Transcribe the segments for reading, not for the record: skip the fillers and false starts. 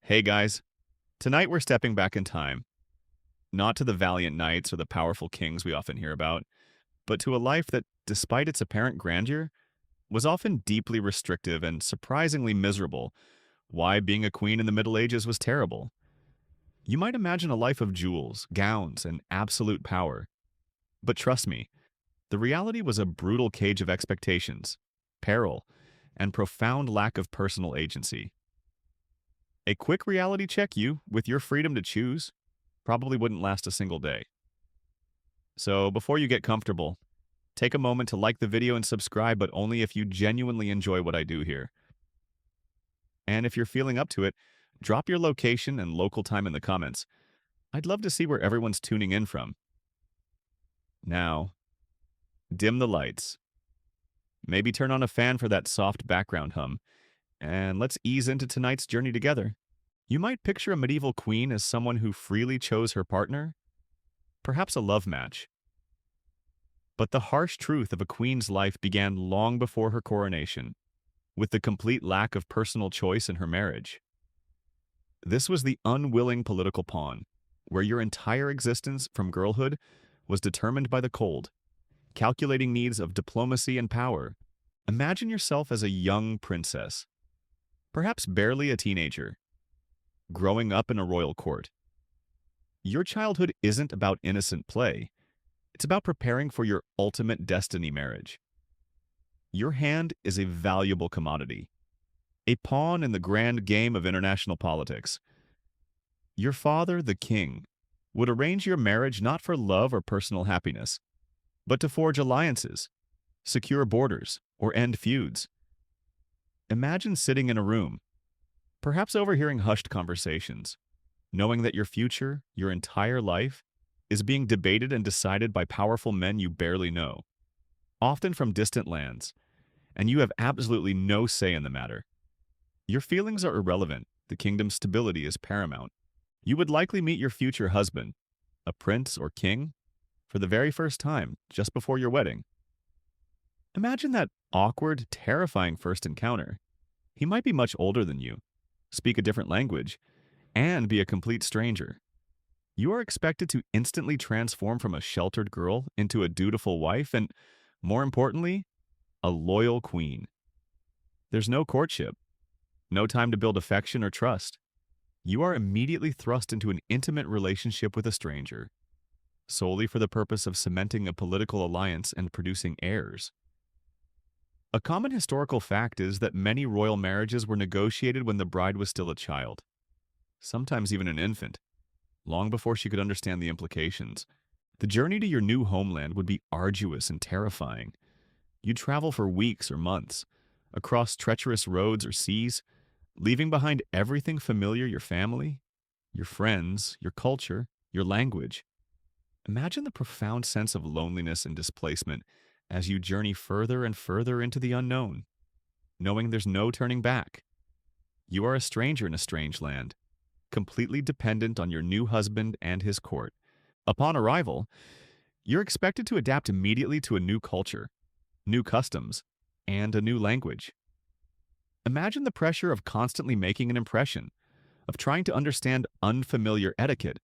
Hey guys, tonight we're stepping back in time, not to the valiant knights or the powerful kings we often hear about, but to a life that, despite its apparent grandeur, was often deeply restrictive and surprisingly miserable. Why being a queen in the Middle Ages was terrible. You might imagine a life of jewels, gowns, and absolute power. But trust me, the reality was a brutal cage of expectations, peril, and profound lack of personal agency. A quick reality check you, with your freedom to choose, probably wouldn't last a single day. So before you get comfortable, take a moment to like the video and subscribe, but only if you genuinely enjoy what I do here. And if you're feeling up to it, drop your location and local time in the comments. I'd love to see where everyone's tuning in from. Now, dim the lights. Maybe turn on a fan for that soft background hum, and let's ease into tonight's journey together. You might picture a medieval queen as someone who freely chose her partner, perhaps a love match. But the harsh truth of a queen's life began long before her coronation, with the complete lack of personal choice in her marriage. This was the unwilling political pawn, where your entire existence from girlhood was determined by the cold, calculating needs of diplomacy and power. Imagine yourself as a young princess, perhaps barely a teenager, growing up in a royal court. Your childhood isn't about innocent play. It's about preparing for your ultimate destiny marriage. Your hand is a valuable commodity, a pawn in the grand game of international politics. Your father, the king, would arrange your marriage not for love or personal happiness, but to forge alliances, secure borders, or end feuds. Imagine sitting in a room, perhaps overhearing hushed conversations, knowing that your future, your entire life, is being debated and decided by powerful men you barely know, often from distant lands, and you have absolutely no say in the matter. Your feelings are irrelevant. The kingdom's stability is paramount. You would likely meet your future husband, a prince or king, for the very first time, just before your wedding. Imagine that awkward, terrifying first encounter. He might be much older than you, speak a different language, and be a complete stranger. You are expected to instantly transform from a sheltered girl into a dutiful wife and, more importantly, a loyal queen. There's no courtship, no time to build affection or trust. You are immediately thrust into an intimate relationship with a stranger, solely for the purpose of cementing a political alliance and producing heirs. A common historical fact is that many royal marriages were negotiated when the bride was still a child, sometimes even an infant, long before she could understand the implications. The journey to your new homeland would be arduous and terrifying. You'd travel for weeks or months, across treacherous roads or seas, leaving behind everything familiar: your family, your friends, your culture, your language. Imagine the profound sense of loneliness and displacement as you journey further and further into the unknown, knowing there's no turning back. You are a stranger in a strange land, completely dependent on your new husband and his court. Upon arrival, you're expected to adapt immediately to a new culture, new customs, and a new language. Imagine the pressure of constantly making an impression, of trying to understand unfamiliar etiquette,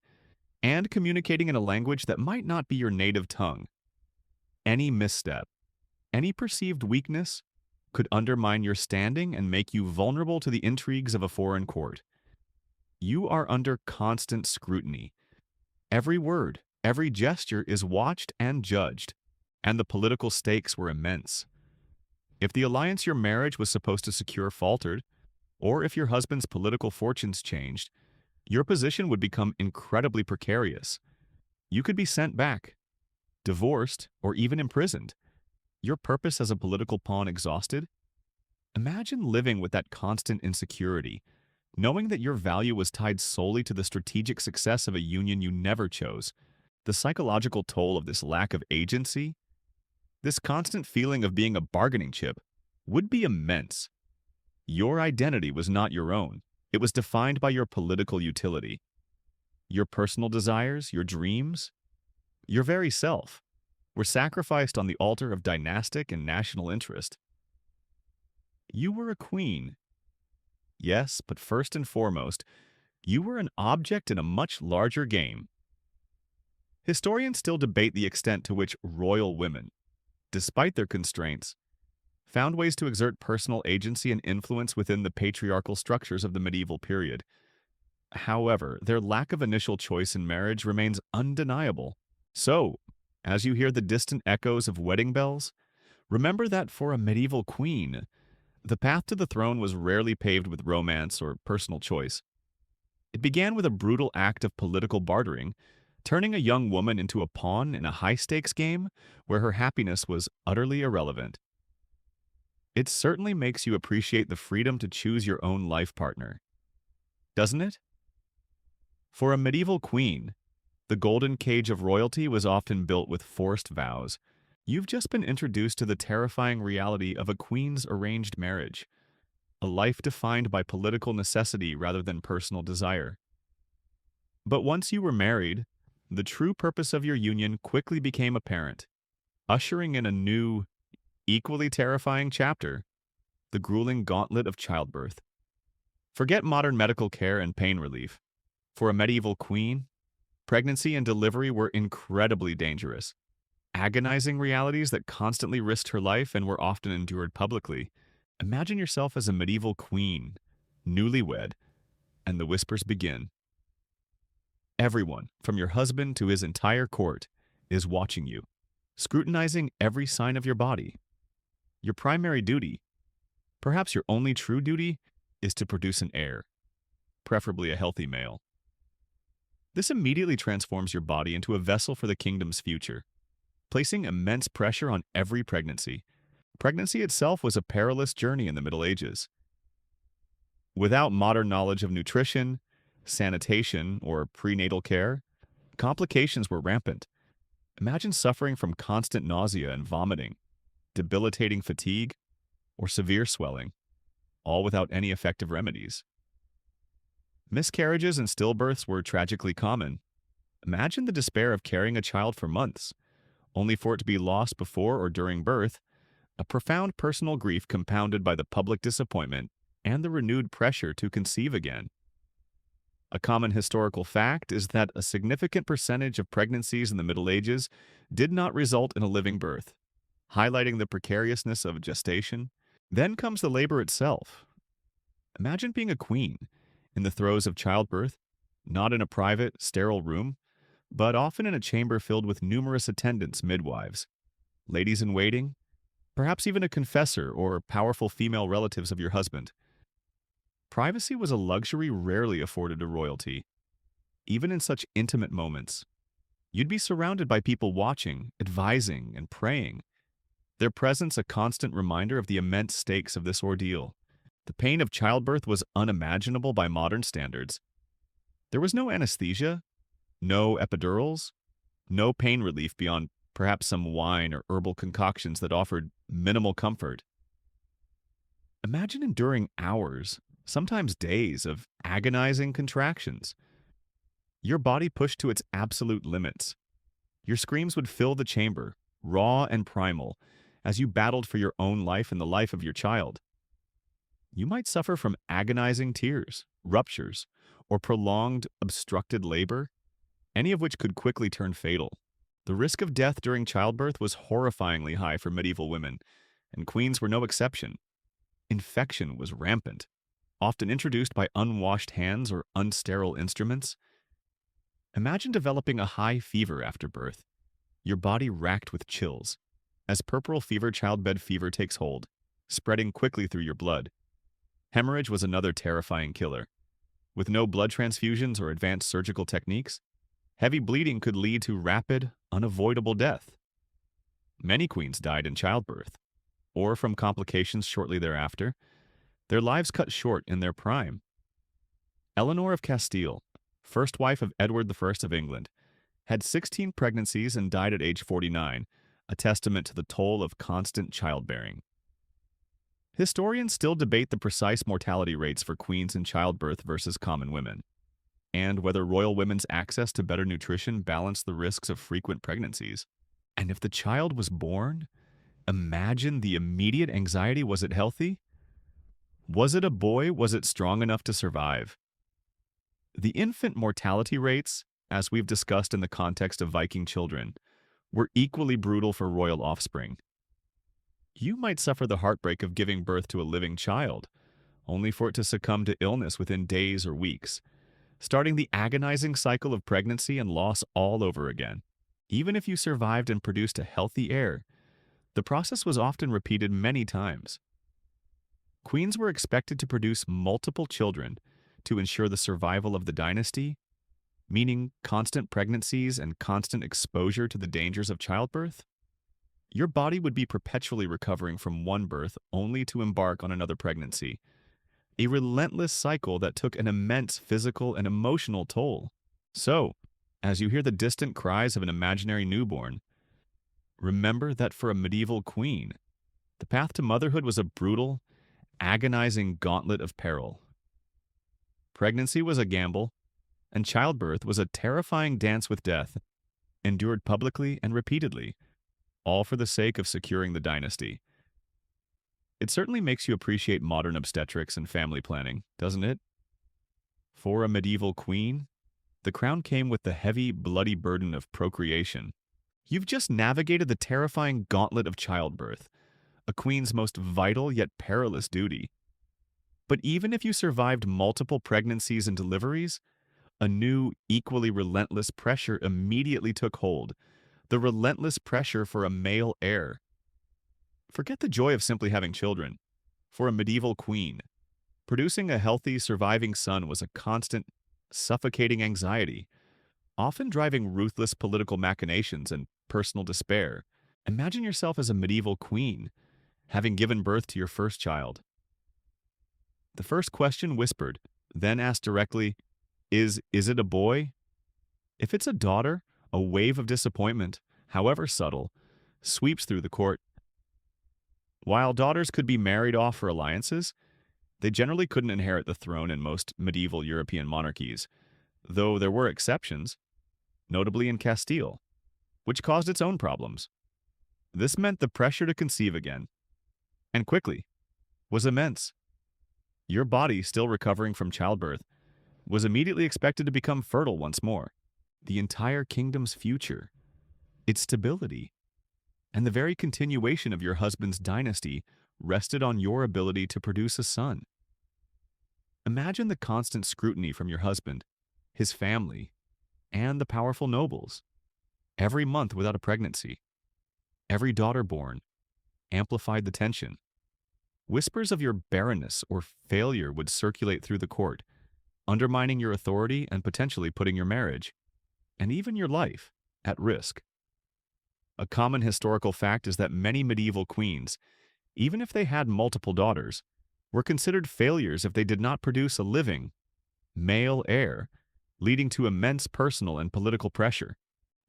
and communicating in a language that might not be your native tongue. Any misstep, any perceived weakness, could undermine your standing and make you vulnerable to the intrigues of a foreign court. You are under constant scrutiny. Every word, every gesture is watched and judged, and the political stakes were immense. If the alliance your marriage was supposed to secure faltered, or if your husband's political fortunes changed, your position would become incredibly precarious. You could be sent back, divorced, or even imprisoned. Your purpose as a political pawn exhausted? Imagine living with that constant insecurity, knowing that your value was tied solely to the strategic success of a union you never chose. The psychological toll of this lack of agency, this constant feeling of being a bargaining chip, would be immense. Your identity was not your own. It was defined by your political utility. Your personal desires, your dreams, your very self, were sacrificed on the altar of dynastic and national interest. You were a queen. Yes, but first and foremost, You were an object in a much larger game. Historians still debate the extent to which royal women, despite their constraints, found ways to exert personal agency and influence within the patriarchal structures of the medieval period. However, their lack of initial choice in marriage remains undeniable. So, as you hear the distant echoes of wedding bells, remember that for a medieval queen, the path to the throne was rarely paved with romance or personal choice. It began with a brutal act of political bartering, turning a young woman into a pawn in a high-stakes game where her happiness was utterly irrelevant. It certainly makes you appreciate the freedom to choose your own life partner, doesn't it? For a medieval queen, the golden cage of royalty was often built with forced vows. You've just been introduced to the terrifying reality of a queen's arranged marriage, a life defined by political necessity rather than personal desire. But once you were married, the true purpose of your union quickly became apparent, ushering in a new, equally terrifying chapter, the grueling gauntlet of childbirth. Forget modern medical care and pain relief. For a medieval queen, pregnancy and delivery were incredibly dangerous, agonizing realities that constantly risked her life and were often endured publicly. Imagine yourself as a medieval queen, newlywed, and the whispers begin. Everyone, from your husband to his entire court, is watching you, scrutinizing every sign of your body. Your primary duty, perhaps your only true duty, is to produce an heir, preferably a healthy male. This immediately transforms your body into a vessel for the kingdom's future, placing immense pressure on every pregnancy. Pregnancy itself was a perilous journey in the Middle Ages. Without modern knowledge of nutrition, sanitation, or prenatal care, complications were rampant. Imagine suffering from constant nausea and vomiting, debilitating fatigue, or severe swelling, all without any effective remedies. Miscarriages and stillbirths were tragically common. Imagine the despair of carrying a child for months, only for it to be lost before or during birth, a profound personal grief compounded by the public disappointment and the renewed pressure to conceive again. A common historical fact is that a significant percentage of pregnancies in the Middle Ages did not result in a living birth, highlighting the precariousness of gestation. Then comes the labor itself. Imagine being a queen in the throes of childbirth, not in a private, sterile room, but often in a chamber filled with numerous attendants, midwives, ladies in waiting, perhaps even a confessor or powerful female relatives of your husband. Privacy was a luxury rarely afforded to royalty. Even in such intimate moments, you'd be surrounded by people watching, advising, and praying, their presence a constant reminder of the immense stakes of this ordeal. The pain of childbirth was unimaginable by modern standards. There was no anesthesia, no epidurals, no pain relief beyond perhaps some wine or herbal concoctions that offered minimal comfort. Imagine enduring hours, sometimes days, of agonizing contractions. Your body pushed to its absolute limits. Your screams would fill the chamber, raw and primal, as you battled for your own life and the life of your child. You might suffer from agonizing tears, ruptures, or prolonged, obstructed labor, any of which could quickly turn fatal. The risk of death during childbirth was horrifyingly high for medieval women, and queens were no exception. Infection was rampant, often introduced by unwashed hands or unsterile instruments. Imagine developing a high fever after birth, your body racked with chills, as puerperal fever, childbed fever takes hold, spreading quickly through your blood. Hemorrhage was another terrifying killer. With no blood transfusions or advanced surgical techniques, heavy bleeding could lead to rapid, unavoidable death. Many queens died in childbirth, or from complications shortly thereafter, their lives cut short in their prime. Eleanor of Castile, first wife of Edward I of England, had 16 pregnancies and died at age 49, a testament to the toll of constant childbearing. Historians still debate the precise mortality rates for queens in childbirth versus common women, and whether royal women's access to better nutrition balanced the risks of frequent pregnancies. And if the child was born, imagine the immediate anxiety. Was it healthy? Was it a boy? Was it strong enough to survive? The infant mortality rates, as we've discussed in the context of Viking children, were equally brutal for royal offspring. You might suffer the heartbreak of giving birth to a living child, only for it to succumb to illness within days or weeks, starting the agonizing cycle of pregnancy and loss all over again. Even if you survived and produced a healthy heir, the process was often repeated many times. Queens were expected to produce multiple children to ensure the survival of the dynasty, meaning constant pregnancies and constant exposure to the dangers of childbirth. Your body would be perpetually recovering from one birth only to embark on another pregnancy, a relentless cycle that took an immense physical and emotional toll. So, as you hear the distant cries of an imaginary newborn, remember that for a medieval queen, the path to motherhood was a brutal, agonizing gauntlet of peril. Pregnancy was a gamble, and childbirth was a terrifying dance with death, endured publicly and repeatedly, all for the sake of securing the dynasty. It certainly makes you appreciate modern obstetrics and family planning, doesn't it? For a medieval queen, the crown came with the heavy, bloody burden of procreation. You've just navigated the terrifying gauntlet of childbirth, a queen's most vital yet perilous duty. But even if you survived multiple pregnancies and deliveries, a new, equally relentless pressure immediately took hold, the relentless pressure for a male heir. Forget the joy of simply having children. For a medieval queen, producing a healthy, surviving son was a constant, suffocating anxiety, often driving ruthless political machinations and personal despair. Imagine yourself as a medieval queen, having given birth to your first child. The first question whispered, then asked directly, Is it a boy? If it's a daughter, a wave of disappointment, however subtle, sweeps through the court. While daughters could be married off for alliances, they generally couldn't inherit the throne in most medieval European monarchies, though there were exceptions, notably in Castile, which caused its own problems. This meant the pressure to conceive again, and quickly, was immense. Your body, still recovering from childbirth, was immediately expected to become fertile once more. The entire kingdom's future, its stability, and the very continuation of your husband's dynasty rested on your ability to produce a son. Imagine the constant scrutiny from your husband, his family, and the powerful nobles. Every month without a pregnancy, every daughter born, amplified the tension. Whispers of your barrenness or failure would circulate through the court, undermining your authority and potentially putting your marriage, and even your life, at risk. A common historical fact is that many medieval queens, even if they had multiple daughters, were considered failures if they did not produce a living, male heir, leading to immense personal and political pressure.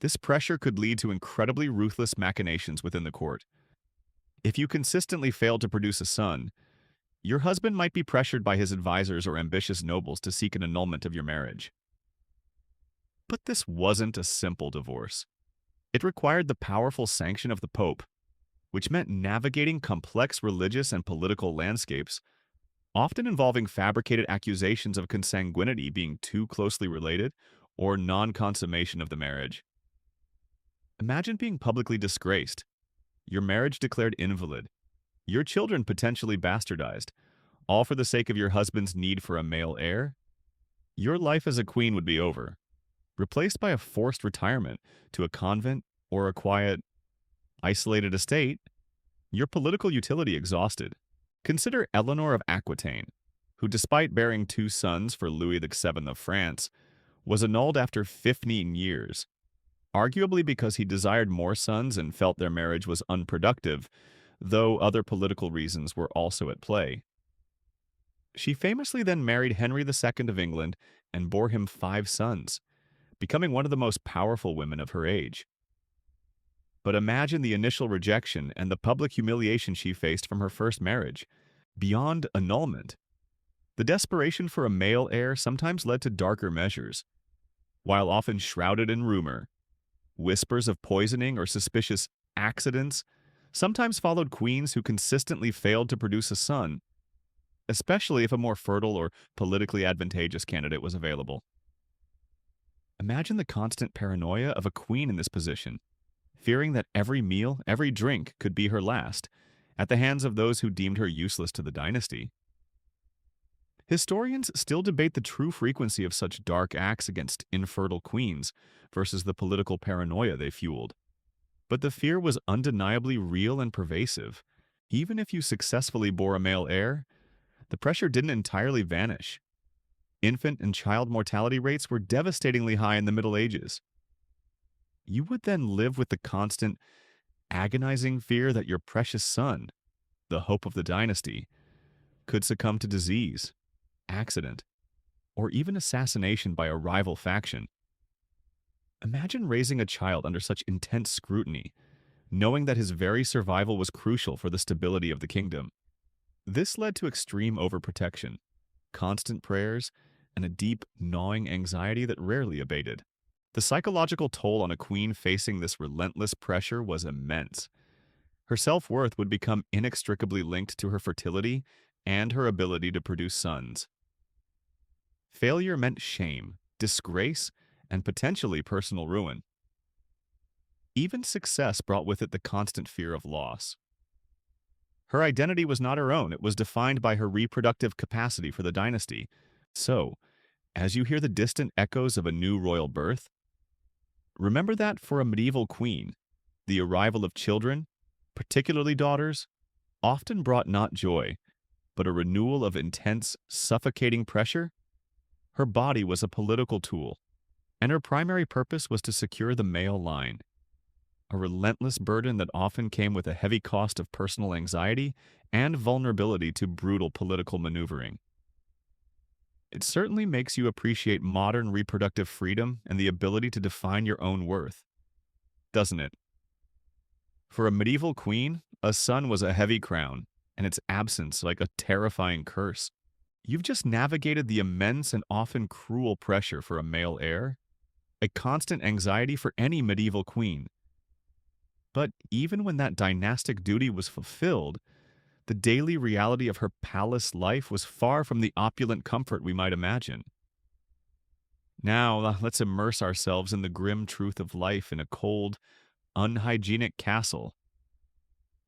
This pressure could lead to incredibly ruthless machinations within the court. If you consistently failed to produce a son, your husband might be pressured by his advisors or ambitious nobles to seek an annulment of your marriage. But this wasn't a simple divorce. It required the powerful sanction of the Pope, which meant navigating complex religious and political landscapes, often involving fabricated accusations of consanguinity being too closely related or non-consummation of the marriage. Imagine being publicly disgraced, your marriage declared invalid, your children potentially bastardized, all for the sake of your husband's need for a male heir. Your life as a queen would be over, replaced by a forced retirement to a convent or a quiet, isolated estate, your political utility exhausted. Consider Eleanor of Aquitaine, who despite bearing 2 sons for Louis VII of France, was annulled after 15 years, arguably because he desired more sons and felt their marriage was unproductive, though other political reasons were also at play. She famously then married Henry II of England and bore him 5 sons, becoming one of the most powerful women of her age. But imagine the initial rejection and the public humiliation she faced from her first marriage. Beyond annulment, the desperation for a male heir sometimes led to darker measures. While often shrouded in rumor, whispers of poisoning or suspicious accidents sometimes followed queens who consistently failed to produce a son, especially if a more fertile or politically advantageous candidate was available. Imagine the constant paranoia of a queen in this position, fearing that every meal, every drink could be her last, at the hands of those who deemed her useless to the dynasty. Historians still debate the true frequency of such dark acts against infertile queens versus the political paranoia they fueled. But the fear was undeniably real and pervasive. Even if you successfully bore a male heir, the pressure didn't entirely vanish. Infant and child mortality rates were devastatingly high in the Middle Ages. You would then live with the constant, agonizing fear that your precious son, the hope of the dynasty, could succumb to disease, accident, or even assassination by a rival faction. Imagine raising a child under such intense scrutiny, knowing that his very survival was crucial for the stability of the kingdom. This led to extreme overprotection, constant prayers, and a deep, gnawing anxiety that rarely abated. The psychological toll on a queen facing this relentless pressure was immense. Her self-worth would become inextricably linked to her fertility and her ability to produce sons. Failure meant shame, disgrace, and potentially personal ruin. Even success brought with it the constant fear of loss. Her identity was not her own, it was defined by her reproductive capacity for the dynasty. So, as you hear the distant echoes of a new royal birth, remember that for a medieval queen, the arrival of children, particularly daughters, often brought not joy, but a renewal of intense, suffocating pressure. Her body was a political tool, and her primary purpose was to secure the male line. A relentless burden that often came with a heavy cost of personal anxiety and vulnerability to brutal political maneuvering. It certainly makes you appreciate modern reproductive freedom and the ability to define your own worth, doesn't it? For a medieval queen, a son was a heavy crown, and its absence like a terrifying curse. You've just navigated the immense and often cruel pressure for a male heir, a constant anxiety for any medieval queen. But even when that dynastic duty was fulfilled, the daily reality of her palace life was far from the opulent comfort we might imagine. Now, let's immerse ourselves in the grim truth of life in a cold, unhygienic castle.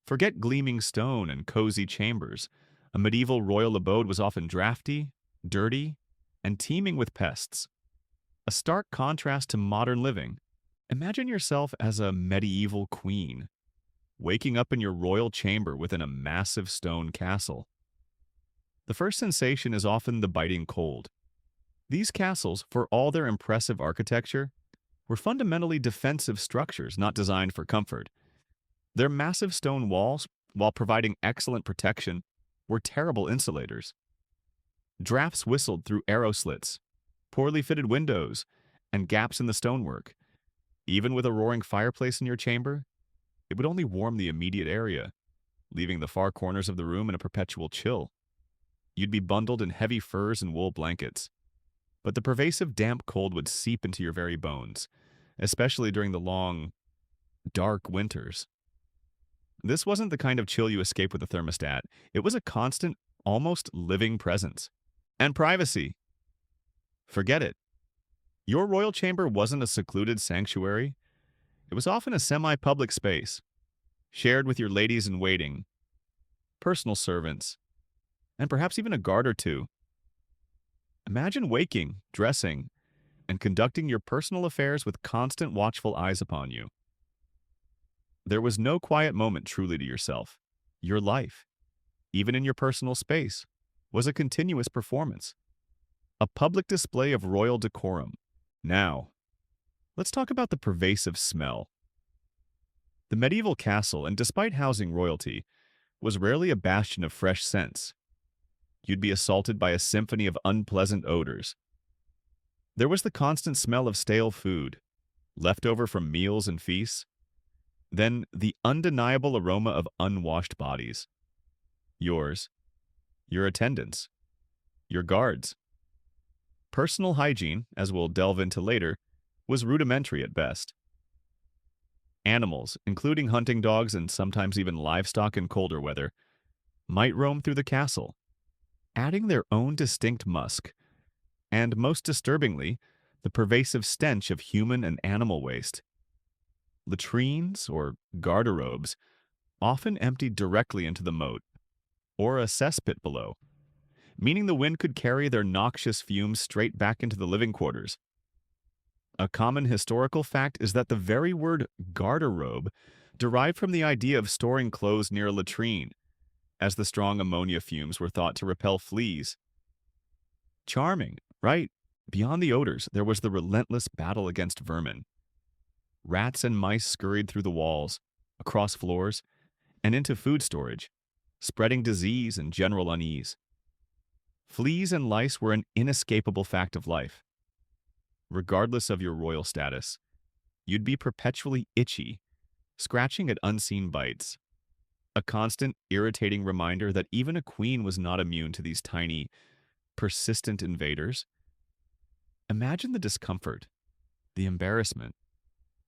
Forget gleaming stone and cozy chambers. A medieval royal abode was often drafty, dirty, and teeming with pests. A stark contrast to modern living. Imagine yourself as a medieval queen, waking up in your royal chamber within a massive stone castle. The first sensation is often the biting cold. These castles, for all their impressive architecture, were fundamentally defensive structures not designed for comfort. Their massive stone walls, while providing excellent protection, were terrible insulators. Drafts whistled through arrow slits, poorly fitted windows, and gaps in the stonework. Even with a roaring fireplace in your chamber, it would only warm the immediate area, leaving the far corners of the room in a perpetual chill. You'd be bundled in heavy furs and wool blankets, but the pervasive damp cold would seep into your very bones, especially during the long, dark winters. This wasn't the kind of chill you escape with a thermostat. It was a constant, almost living presence. And privacy. Forget it. Your royal chamber wasn't a secluded sanctuary. It was often a semi-public space, shared with your ladies-in-waiting, personal servants, and perhaps even a guard or two. Imagine waking, dressing, and conducting your personal affairs with constant watchful eyes upon you. There was no quiet moment truly to yourself. Your life, even in your personal space, was a continuous performance, a public display of royal decorum. Now, let's talk about the pervasive smell. The medieval castle, and despite housing royalty, was rarely a bastion of fresh scents. You'd be assaulted by a symphony of unpleasant odors. There was the constant smell of stale food, left over from meals and feasts. Then the undeniable aroma of unwashed bodies. Yours, your attendants, your guards. Personal hygiene, as we'll delve into later, was rudimentary at best. Animals, including hunting dogs and sometimes even livestock in colder weather, might roam through the castle, adding their own distinct musk, and most disturbingly, the pervasive stench of human and animal waste. Latrines, or garderobes, often emptied directly into the moat, or a cesspit below, meaning the wind could carry their noxious fumes straight back into the living quarters. A common historical fact is that the very word garderobe derived from the idea of storing clothes near a latrine, as the strong ammonia fumes were thought to repel fleas. Charming, right? Beyond the odors, there was the relentless battle against vermin. Rats and mice scurried through the walls, across floors, and into food storage, spreading disease and general unease. Fleas and lice were an inescapable fact of life. Regardless of your royal status, you'd be perpetually itchy, scratching at unseen bites. A constant, irritating reminder that even a queen was not immune to these tiny, persistent invaders. Imagine the discomfort, the embarrassment,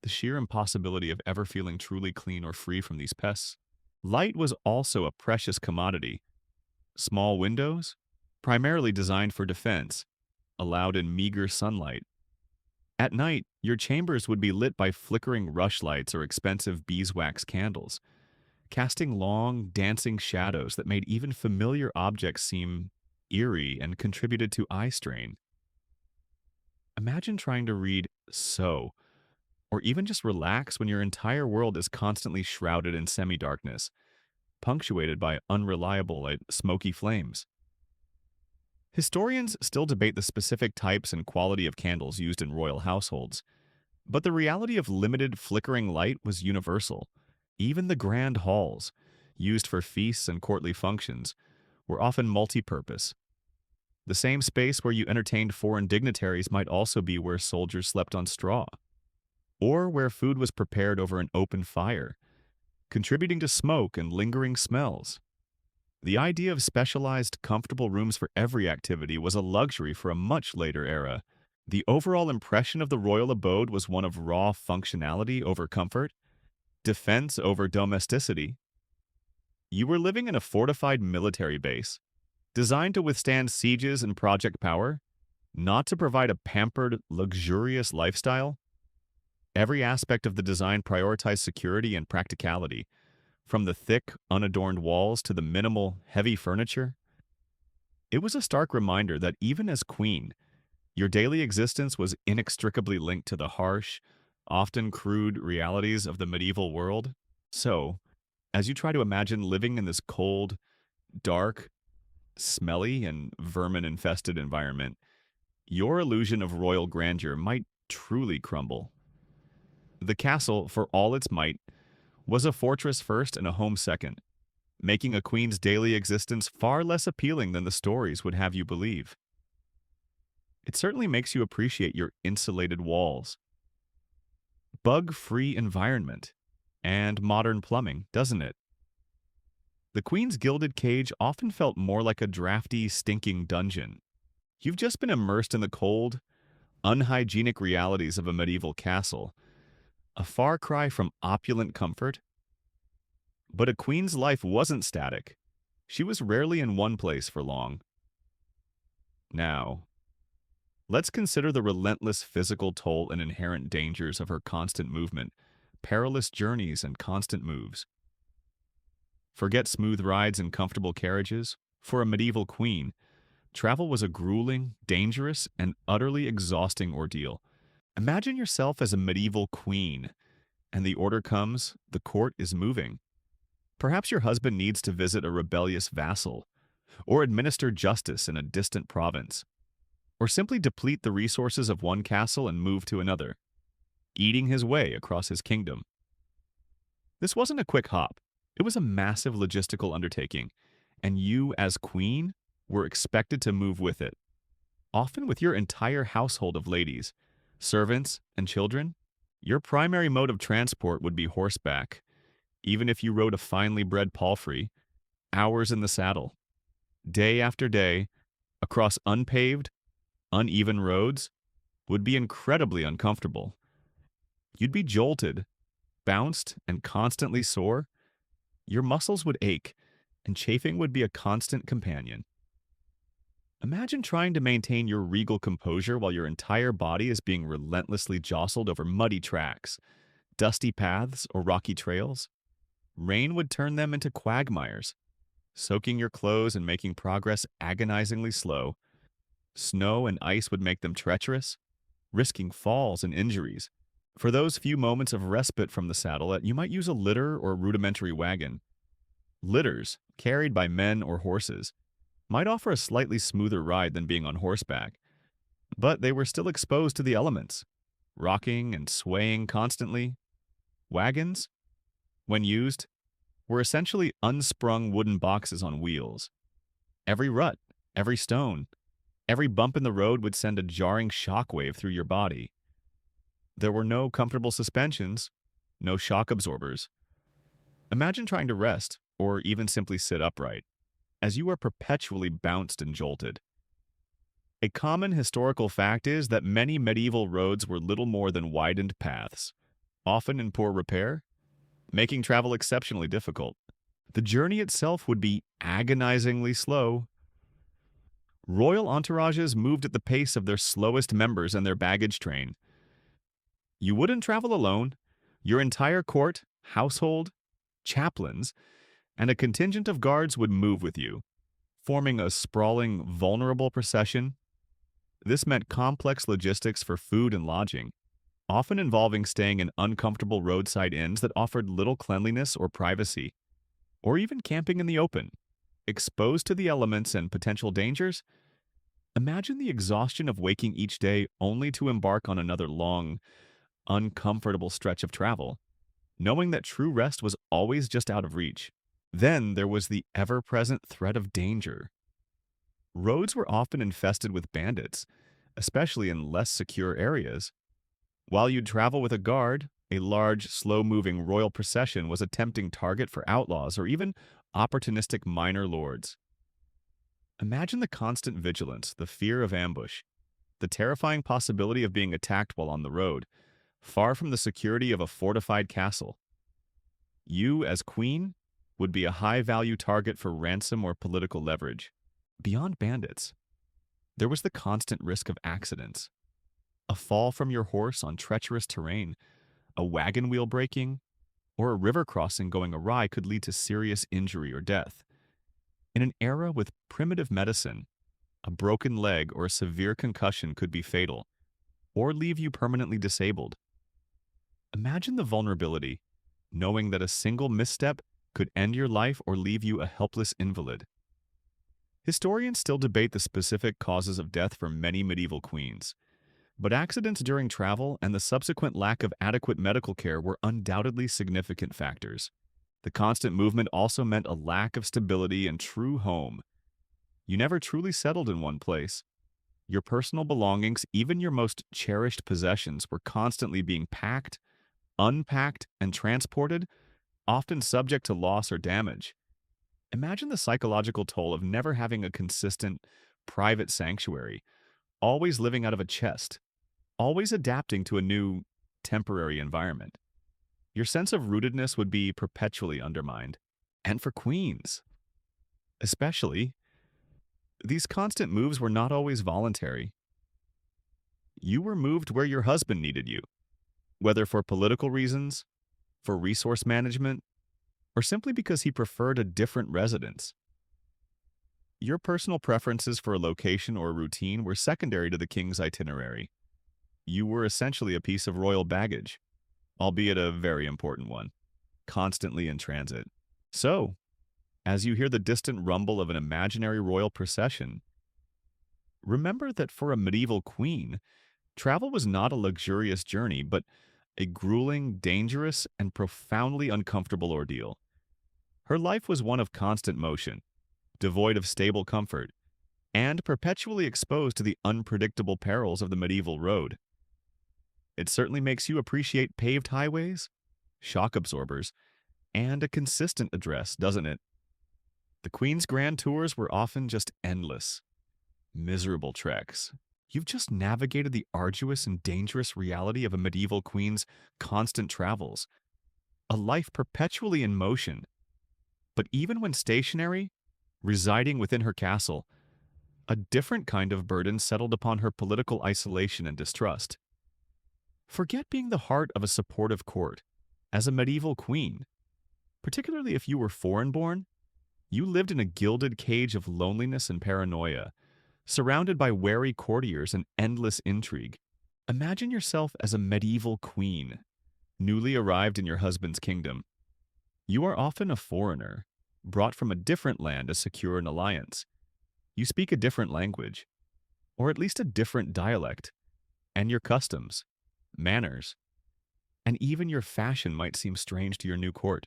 the sheer impossibility of ever feeling truly clean or free from these pests. Light was also a precious commodity. Small windows, primarily designed for defense, allowed in meager sunlight. At night, your chambers would be lit by flickering rushlights or expensive beeswax candles, casting long, dancing shadows that made even familiar objects seem eerie and contributed to eye strain. Imagine trying to read so, or even just relax when your entire world is constantly shrouded in semi-darkness, punctuated by unreliable and smoky flames. Historians still debate the specific types and quality of candles used in royal households, but the reality of limited flickering light was universal. Even the grand halls, used for feasts and courtly functions, were often multi-purpose. The same space where you entertained foreign dignitaries might also be where soldiers slept on straw, or where food was prepared over an open fire, contributing to smoke and lingering smells. The idea of specialized, comfortable rooms for every activity was a luxury for a much later era. The overall impression of the royal abode was one of raw functionality over comfort, defense over domesticity. You were living in a fortified military base, designed to withstand sieges and project power, not to provide a pampered, luxurious lifestyle. Every aspect of the design prioritized security and practicality, from the thick, unadorned walls to the minimal, heavy furniture. It was a stark reminder that even as queen, your daily existence was inextricably linked to the harsh, often crude realities of the medieval world. So, as you try to imagine living in this cold, dark, smelly, and vermin-infested environment, your illusion of royal grandeur might truly crumble. The castle, for all its might, was a fortress first and a home second, making a queen's daily existence far less appealing than the stories would have you believe. It certainly makes you appreciate your insulated walls, bug-free environment, and modern plumbing, doesn't it? The queen's gilded cage often felt more like a drafty, stinking dungeon. You've just been immersed in the cold, unhygienic realities of a medieval castle, a far cry from opulent comfort. But a queen's life wasn't static. She was rarely in one place for long. Now, let's consider the relentless physical toll and inherent dangers of her constant movement, perilous journeys, and constant moves. Forget smooth rides and comfortable carriages. For a medieval queen, travel was a grueling, dangerous, and utterly exhausting ordeal. Imagine yourself as a medieval queen, and the order comes, the court is moving. Perhaps your husband needs to visit a rebellious vassal, or administer justice in a distant province, or simply deplete the resources of one castle and move to another, eating his way across his kingdom. This wasn't a quick hop. It was a massive logistical undertaking, and you, as queen, were expected to move with it, often with your entire household of ladies, servants, and children. Your primary mode of transport would be horseback, even if you rode a finely bred palfrey, hours in the saddle, day after day, across unpaved, uneven roads, would be incredibly uncomfortable. You'd be jolted, bounced, and constantly sore. Your muscles would ache, and chafing would be a constant companion. Imagine trying to maintain your regal composure while your entire body is being relentlessly jostled over muddy tracks, dusty paths, or rocky trails. Rain would turn them into quagmires, soaking your clothes and making progress agonizingly slow. Snow and ice would make them treacherous, risking falls and injuries. For those few moments of respite from the saddle, you might use a litter or rudimentary wagon. Litters, carried by men or horses, might offer a slightly smoother ride than being on horseback, but they were still exposed to the elements, rocking and swaying constantly. Wagons, when used, were essentially unsprung wooden boxes on wheels. Every rut, every stone, every bump in the road would send a jarring shockwave through your body. There were no comfortable suspensions, no shock absorbers. Imagine trying to rest, or even simply sit upright, as you are perpetually bounced and jolted. A common historical fact is that many medieval roads were little more than widened paths, often in poor repair, making travel exceptionally difficult. The journey itself would be agonizingly slow. Royal entourages moved at the pace of their slowest members and their baggage train. You wouldn't travel alone. Your entire court, household, chaplains, and a contingent of guards would move with you, forming a sprawling, vulnerable procession. This meant complex logistics for food and lodging, often involving staying in uncomfortable roadside inns that offered little cleanliness or privacy, or even camping in the open. Exposed to the elements and potential dangers, imagine the exhaustion of waking each day only to embark on another long, uncomfortable stretch of travel, knowing that true rest was always just out of reach. Then there was the ever-present threat of danger. Roads were often infested with bandits, especially in less secure areas. While you'd travel with a guard, a large, slow-moving royal procession was a tempting target for outlaws or even opportunistic minor lords. Imagine the constant vigilance, the fear of ambush, the terrifying possibility of being attacked while on the road, far from the security of a fortified castle. You, as queen, would be a high-value target for ransom or political leverage. Beyond bandits, there was the constant risk of accidents. A fall from your horse on treacherous terrain, a wagon wheel breaking, or a river crossing going awry could lead to serious injury or death. In an era with primitive medicine, a broken leg or a severe concussion could be fatal, or leave you permanently disabled. Imagine the vulnerability, knowing that a single misstep could end your life or leave you a helpless invalid. Historians still debate the specific causes of death for many medieval queens, but accidents during travel and the subsequent lack of adequate medical care were undoubtedly significant factors. The constant movement also meant a lack of stability and true home. You never truly settled in one place. Your personal belongings, even your most cherished possessions, were constantly being packed, unpacked, and transported, often subject to loss or damage. Imagine the psychological toll of never having a consistent, private sanctuary, always living out of a chest, always adapting to a new, temporary environment. Your sense of rootedness would be perpetually undermined. And for queens, especially, these constant moves were not always voluntary. You were moved where your husband needed you, whether for political reasons, for resource management, or simply because he preferred a different residence. Your personal preferences for a location or a routine were secondary to the king's itinerary. You were essentially a piece of royal baggage, albeit a very important one, constantly in transit. So, as you hear the distant rumble of an imaginary royal procession, remember that for a medieval queen, travel was not a luxurious journey, but a grueling, dangerous, and profoundly uncomfortable ordeal. Her life was one of constant motion, devoid of stable comfort, and perpetually exposed to the unpredictable perils of the medieval road. It certainly makes you appreciate paved highways, shock absorbers, and a consistent address, doesn't it? The Queen's grand tours were often just endless, miserable treks. You've just navigated the arduous and dangerous reality of a medieval queen's constant travels, a life perpetually in motion. But even when stationary, residing within her castle, A different kind of burden settled upon her political isolation and distrust. Forget being the heart of a supportive court. As a medieval queen, particularly if you were foreign-born, you lived in a gilded cage of loneliness and paranoia, surrounded by wary courtiers and endless intrigue. Imagine yourself as a medieval queen, newly arrived in your husband's kingdom. You are often a foreigner, brought from a different land to secure an alliance. You speak a different language, or at least a different dialect, and your customs, manners, and even your fashion might seem strange to your new court.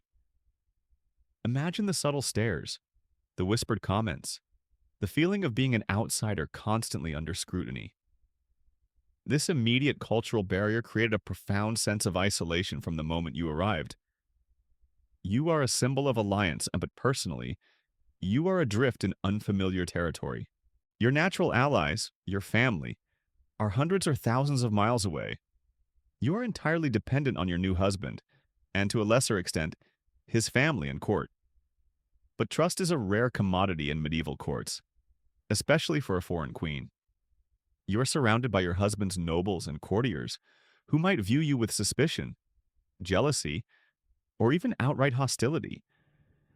Imagine the subtle stares, the whispered comments, the feeling of being an outsider constantly under scrutiny. This immediate cultural barrier created a profound sense of isolation from the moment you arrived. You are a symbol of alliance, but personally, you are adrift in unfamiliar territory. Your natural allies, your family, are hundreds or thousands of miles away. You are entirely dependent on your new husband, and to a lesser extent, his family and court. But trust is a rare commodity in medieval courts, especially for a foreign queen. You are surrounded by your husband's nobles and courtiers, who might view you with suspicion, jealousy, or even outright hostility.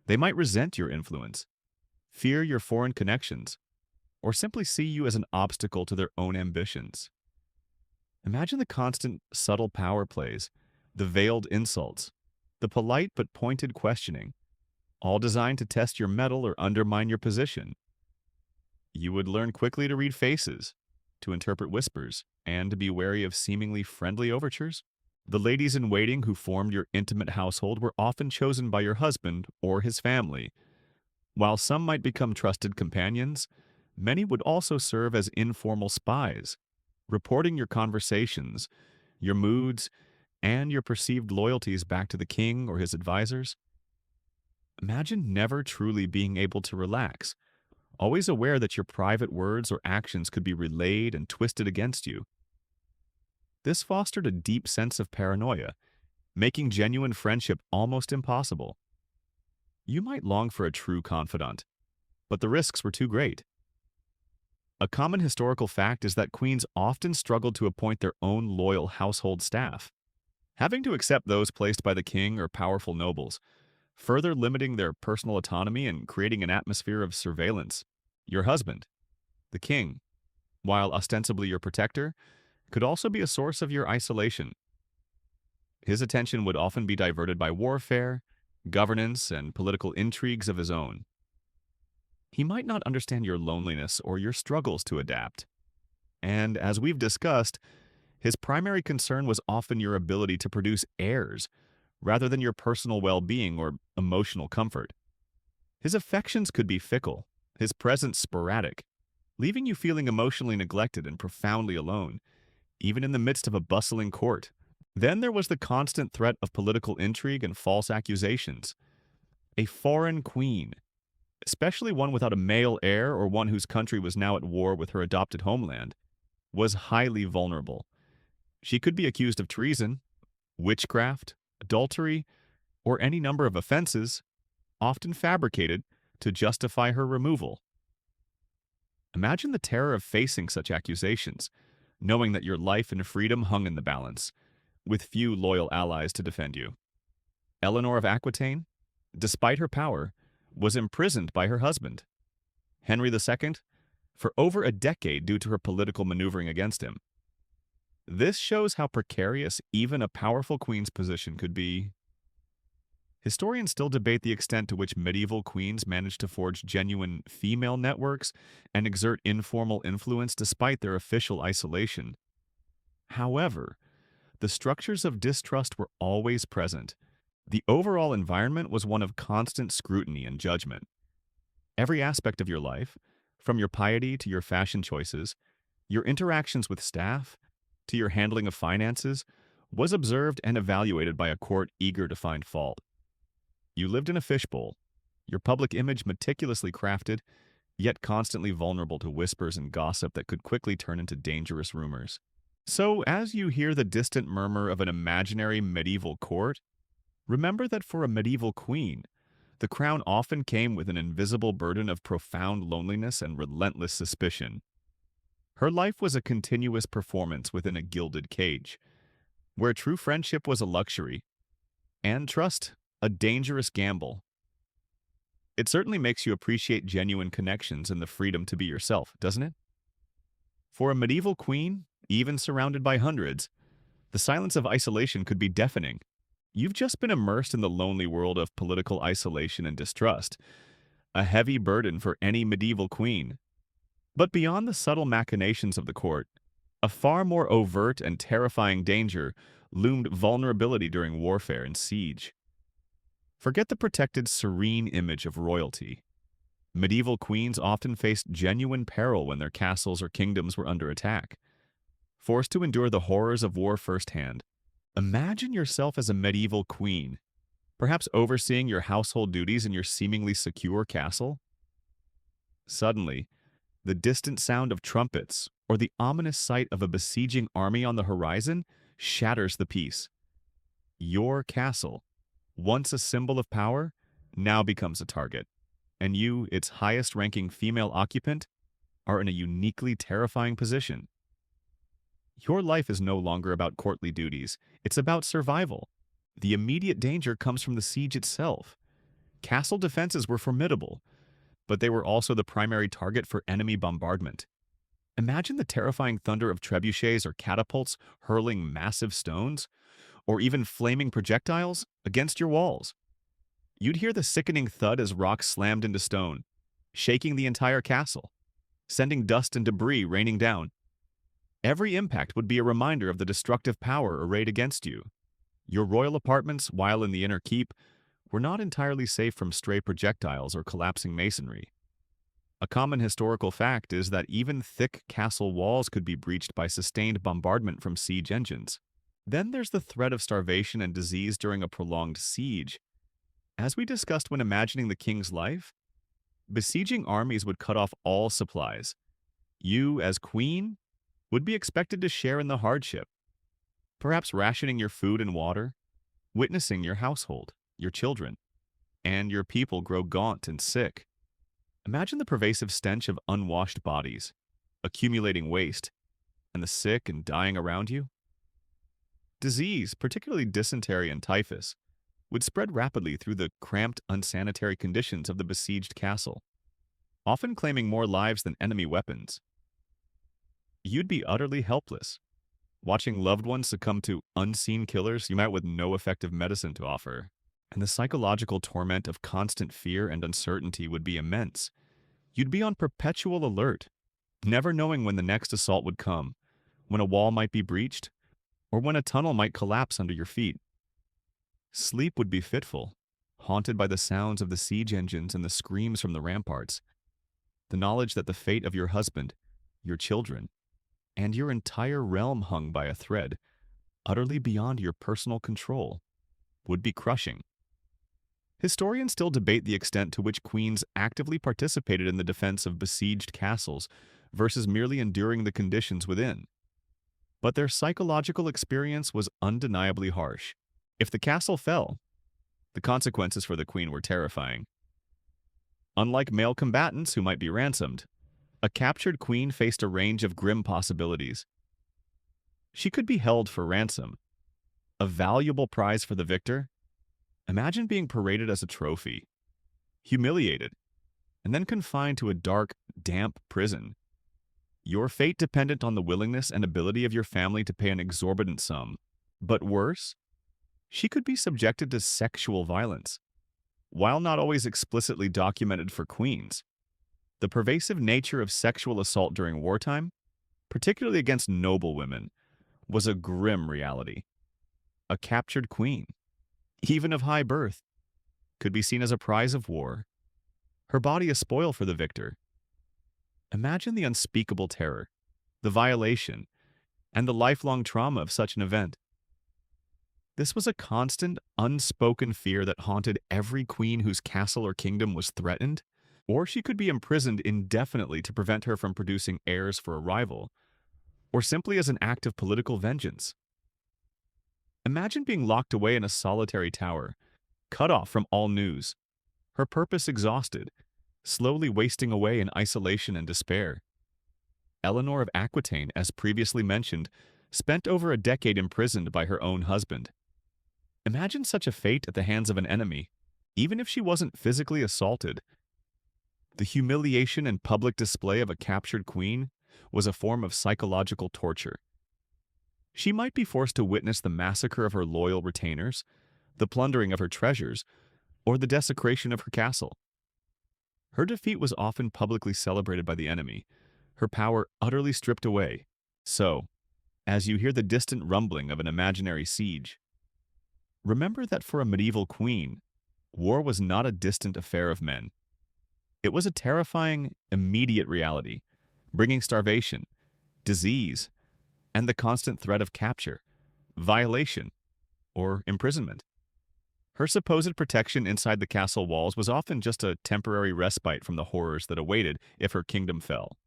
They might resent your influence, fear your foreign connections, or simply see you as an obstacle to their own ambitions. Imagine the constant, subtle power plays, the veiled insults, the polite but pointed questioning, all designed to test your mettle or undermine your position. You would learn quickly to read faces, to interpret whispers, and to be wary of seemingly friendly overtures. The ladies-in-waiting who formed your intimate household were often chosen by your husband or his family. While some might become trusted companions, many would also serve as informal spies, reporting your conversations, your moods, and your perceived loyalties back to the king or his advisors. Imagine never truly being able to relax, always aware that your private words or actions could be relayed and twisted against you. This fostered a deep sense of paranoia, making genuine friendship almost impossible. You might long for a true confidant, but the risks were too great. A common historical fact is that queens often struggled to appoint their own loyal household staff, having to accept those placed by the king or powerful nobles, further limiting their personal autonomy and creating an atmosphere of surveillance. Your husband, the king, while ostensibly your protector, could also be a source of your isolation. His attention would often be diverted by warfare, governance, and political intrigues of his own. He might not understand your loneliness or your struggles to adapt. And as we've discussed, his primary concern was often your ability to produce heirs, rather than your personal well-being or emotional comfort. His affections could be fickle, his presence sporadic, leaving you feeling emotionally neglected and profoundly alone, even in the midst of a bustling court. Then there was the constant threat of political intrigue and false accusations. A foreign queen, especially one without a male heir or one whose country was now at war with her adopted homeland, was highly vulnerable. She could be accused of treason, witchcraft, adultery, or any number of offenses, often fabricated to justify her removal. Imagine the terror of facing such accusations, knowing that your life and freedom hung in the balance, with few loyal allies to defend you. Eleanor of Aquitaine, despite her power, was imprisoned by her husband, Henry II, for over a decade due to her political maneuvering against him. This shows how precarious even a powerful queen's position could be. Historians still debate the extent to which medieval queens managed to forge genuine female networks and exert informal influence despite their official isolation. However, the structures of distrust were always present. The overall environment was one of constant scrutiny and judgment. Every aspect of your life, from your piety to your fashion choices, your interactions with staff, to your handling of finances, was observed and evaluated by a court eager to find fault. You lived in a fishbowl, your public image meticulously crafted, yet constantly vulnerable to whispers and gossip that could quickly turn into dangerous rumors. So, as you hear the distant murmur of an imaginary medieval court, remember that for a medieval queen, the crown often came with an invisible burden of profound loneliness and relentless suspicion. Her life was a continuous performance within a gilded cage, where true friendship was a luxury, and trust a dangerous gamble. It certainly makes you appreciate genuine connections and the freedom to be yourself, doesn't it? For a medieval queen, even surrounded by hundreds, the silence of isolation could be deafening. You've just been immersed in the lonely world of political isolation and distrust, a heavy burden for any medieval queen. But beyond the subtle machinations of the court, a far more overt and terrifying danger loomed: vulnerability during warfare and siege. Forget the protected, serene image of royalty. Medieval queens often faced genuine peril when their castles or kingdoms were under attack. Forced to endure the horrors of war firsthand, imagine yourself as a medieval queen, perhaps overseeing your household duties in your seemingly secure castle. Suddenly, the distant sound of trumpets or the ominous sight of a besieging army on the horizon shatters the peace. Your castle, once a symbol of power, now becomes a target, and you, its highest-ranking female occupant, are in a uniquely terrifying position. Your life is no longer about courtly duties, it's about survival. The immediate danger comes from the siege itself. Castle defenses were formidable, but they were also the primary target for enemy bombardment. Imagine the terrifying thunder of trebuchets or catapults hurling massive stones, or even flaming projectiles, against your walls. You'd hear the sickening thud as rocks slammed into stone, shaking the entire castle, sending dust and debris raining down. Every impact would be a reminder of the destructive power arrayed against you. Your royal apartments, while in the inner keep, were not entirely safe from stray projectiles or collapsing masonry. A common historical fact is that even thick castle walls could be breached by sustained bombardment from siege engines. Then there's the threat of starvation and disease during a prolonged siege. As we discussed when imagining the king's life, besieging armies would cut off all supplies. You, as queen, would be expected to share in the hardship, perhaps rationing your food and water, witnessing your household, your children, and your people grow gaunt and sick. Imagine the pervasive stench of unwashed bodies, accumulating waste, and the sick and dying around you. Disease, particularly dysentery and typhus, would spread rapidly through the cramped, unsanitary conditions of the besieged castle, often claiming more lives than enemy weapons. You'd be utterly helpless, watching loved ones succumb to unseen killers you met with no effective medicine to offer. And the psychological torment of constant fear and uncertainty would be immense. You'd be on perpetual alert, never knowing when the next assault would come, when a wall might be breached, or when a tunnel might collapse under your feet. Sleep would be fitful, haunted by the sounds of the siege engines and the screams from the ramparts. The knowledge that the fate of your husband, your children, and your entire realm hung by a thread, utterly beyond your personal control, would be crushing. Historians still debate the extent to which queens actively participated in the defense of besieged castles versus merely enduring the conditions within. But their psychological experience was undeniably harsh. If the castle fell, the consequences for the queen were terrifying. Unlike male combatants who might be ransomed, a captured queen faced a range of grim possibilities. She could be held for ransom, a valuable prize for the victor. Imagine being paraded as a trophy, humiliated, and then confined to a dark, damp prison. Your fate dependent on the willingness and ability of your family to pay an exorbitant sum. But worse, she could be subjected to sexual violence. While not always explicitly documented for queens, the pervasive nature of sexual assault during wartime, particularly against noble women, was a grim reality. A captured queen, even of high birth, could be seen as a prize of war, her body a spoil for the victor. Imagine the unspeakable terror, the violation, and the lifelong trauma of such an event. This was a constant, unspoken fear that haunted every queen whose castle or kingdom was threatened, or she could be imprisoned indefinitely to prevent her from producing heirs for a rival, or simply as an act of political vengeance. Imagine being locked away in a solitary tower, cut off from all news, her purpose exhausted, slowly wasting away in isolation and despair. Eleanor of Aquitaine, as previously mentioned, spent over a decade imprisoned by her own husband. Imagine such a fate at the hands of an enemy, even if she wasn't physically assaulted. The humiliation and public display of a captured queen was a form of psychological torture. She might be forced to witness the massacre of her loyal retainers, the plundering of her treasures, or the desecration of her castle. Her defeat was often publicly celebrated by the enemy, her power utterly stripped away. So, as you hear the distant rumbling of an imaginary siege, remember that for a medieval queen, war was not a distant affair of men. It was a terrifying, immediate reality, bringing starvation, disease, and the constant threat of capture, violation, or imprisonment. Her supposed protection inside the castle walls was often just a temporary respite from the horrors that awaited if her kingdom fell.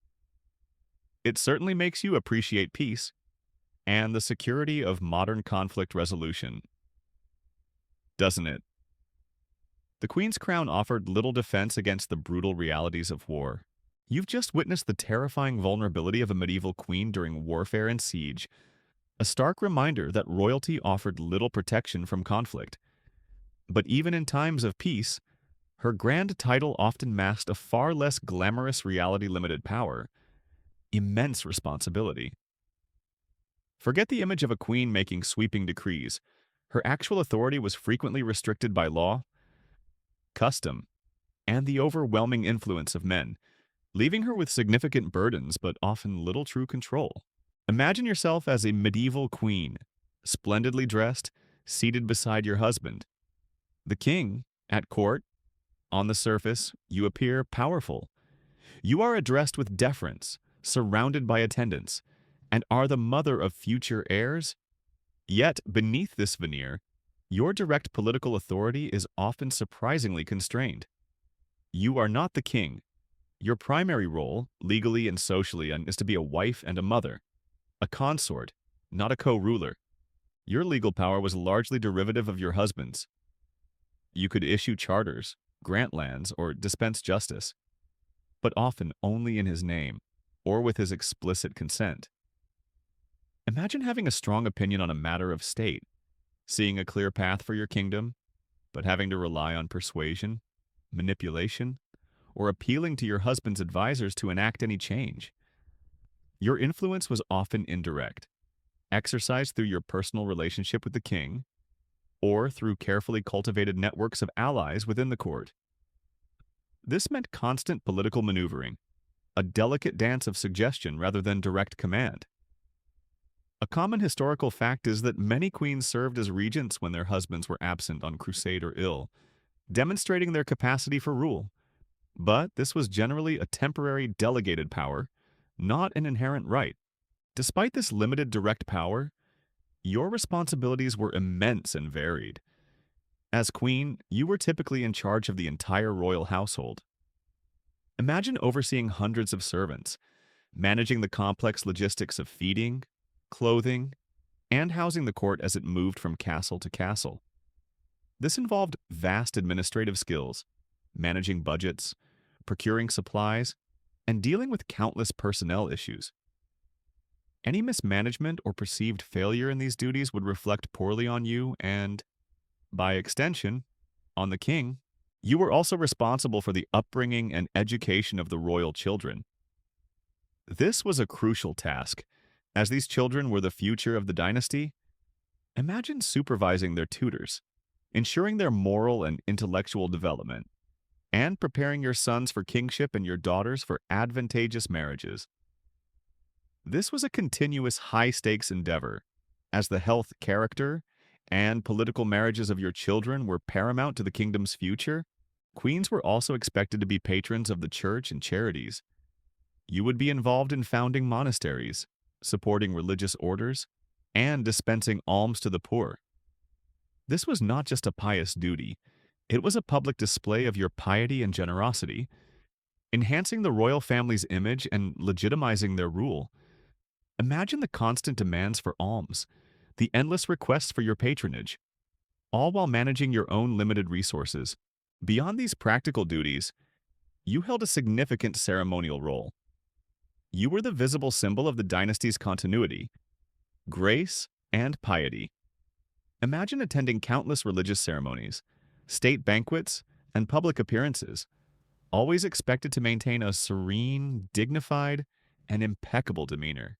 It certainly makes you appreciate peace and the security of modern conflict resolution, doesn't it? The Queen's crown offered little defense against the brutal realities of war. You've just witnessed the terrifying vulnerability of a medieval queen during warfare and siege, a stark reminder that royalty offered little protection from conflict. But even in times of peace, her grand title often masked a far less glamorous reality-limited power, immense responsibility. Forget the image of a queen making sweeping decrees. Her actual authority was frequently restricted by law, custom, and the overwhelming influence of men, leaving her with significant burdens but often little true control. Imagine yourself as a medieval queen, splendidly dressed, seated beside your husband. The king, at court, on the surface, you appear powerful. You are addressed with deference, surrounded by attendants, and are the mother of future heirs. Yet, beneath this veneer, your direct political authority is often surprisingly constrained. You are not the king. Your primary role, legally and socially, is to be a wife and a mother, a consort, not a co-ruler. Your legal power was largely derivative of your husband's. You could issue charters, grant lands, or dispense justice, but often only in his name, or with his explicit consent. Imagine having a strong opinion on a matter of state, seeing a clear path for your kingdom, but having to rely on persuasion, manipulation, or appealing to your husband's advisors to enact any change. Your influence was often indirect, exercised through your personal relationship with the king, or through carefully cultivated networks of allies within the court. This meant constant political maneuvering, a delicate dance of suggestion rather than direct command. A common historical fact is that many queens served as regents when their husbands were absent on crusade or ill, demonstrating their capacity for rule. But this was generally a temporary delegated power, not an inherent right. Despite this limited direct power, your responsibilities were immense and varied. As queen, you were typically in charge of the entire royal household. Imagine overseeing hundreds of servants, managing the complex logistics of feeding, clothing, and housing the court as it moved from castle to castle. This involved vast administrative skills, managing budgets, procuring supplies, and dealing with countless personnel issues. Any mismanagement or perceived failure in these duties would reflect poorly on you and, by extension, on the king. You were also responsible for the upbringing and education of the royal children. This was a crucial task, as these children were the future of the dynasty. Imagine supervising their tutors, ensuring their moral and intellectual development, and preparing your sons for kingship and your daughters for advantageous marriages. This was a continuous high-stakes endeavor, as the health, character, and political marriages of your children were paramount to the kingdom's future. Queens were also expected to be patrons of the church and charities. You would be involved in founding monasteries, supporting religious orders, and dispensing alms to the poor. This was not just a pious duty, it was a public display of your piety and generosity, enhancing the royal family's image and legitimizing their rule. Imagine the constant demands for alms, the endless requests for your patronage, all while managing your own limited resources. Beyond these practical duties, you held a significant ceremonial role. You were the visible symbol of the dynasty's continuity, grace, and piety. Imagine attending countless religious ceremonies, state banquets, and public appearances, always expected to maintain a serene, dignified, and impeccable demeanor.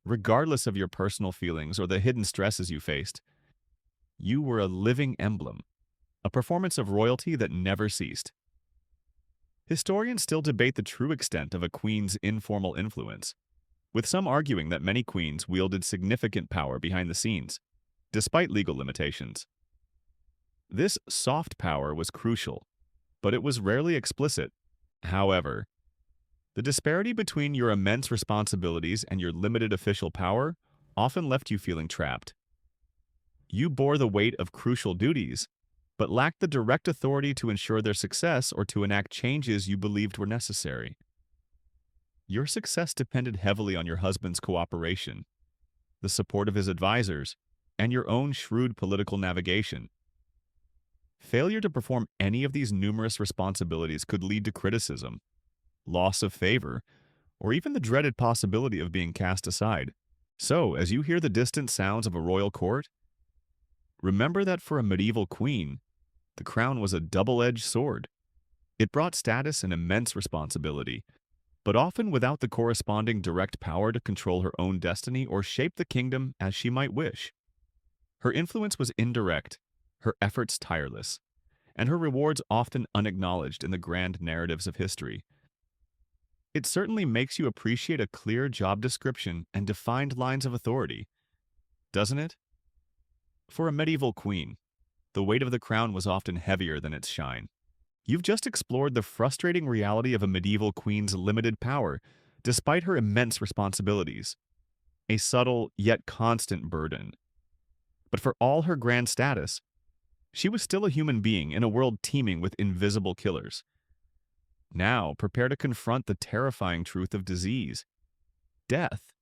Regardless of your personal feelings or the hidden stresses you faced, you were a living emblem, a performance of royalty that never ceased. Historians still debate the true extent of a queen's informal influence, with some arguing that many queens wielded significant power behind the scenes, despite legal limitations. This soft power was crucial, but it was rarely explicit. However, the disparity between your immense responsibilities and your limited official power often left you feeling trapped. You bore the weight of crucial duties, but lacked the direct authority to ensure their success or to enact changes you believed were necessary. Your success depended heavily on your husband's cooperation, the support of his advisors, and your own shrewd political navigation. Failure to perform any of these numerous responsibilities could lead to criticism, loss of favor, or even the dreaded possibility of being cast aside. So, as you hear the distant sounds of a royal court, remember that for a medieval queen, the crown was a double-edged sword. It brought status and immense responsibility, but often without the corresponding direct power to control her own destiny or shape the kingdom as she might wish. Her influence was indirect, her efforts tireless, and her rewards often unacknowledged in the grand narratives of history. It certainly makes you appreciate a clear job description and defined lines of authority, doesn't it? For a medieval queen, the weight of the crown was often heavier than its shine. You've just explored the frustrating reality of a medieval queen's limited power, despite her immense responsibilities. A subtle yet constant burden. But for all her grand status, she was still a human being in a world teeming with invisible killers. Now, prepare to confront the terrifying truth of disease, death,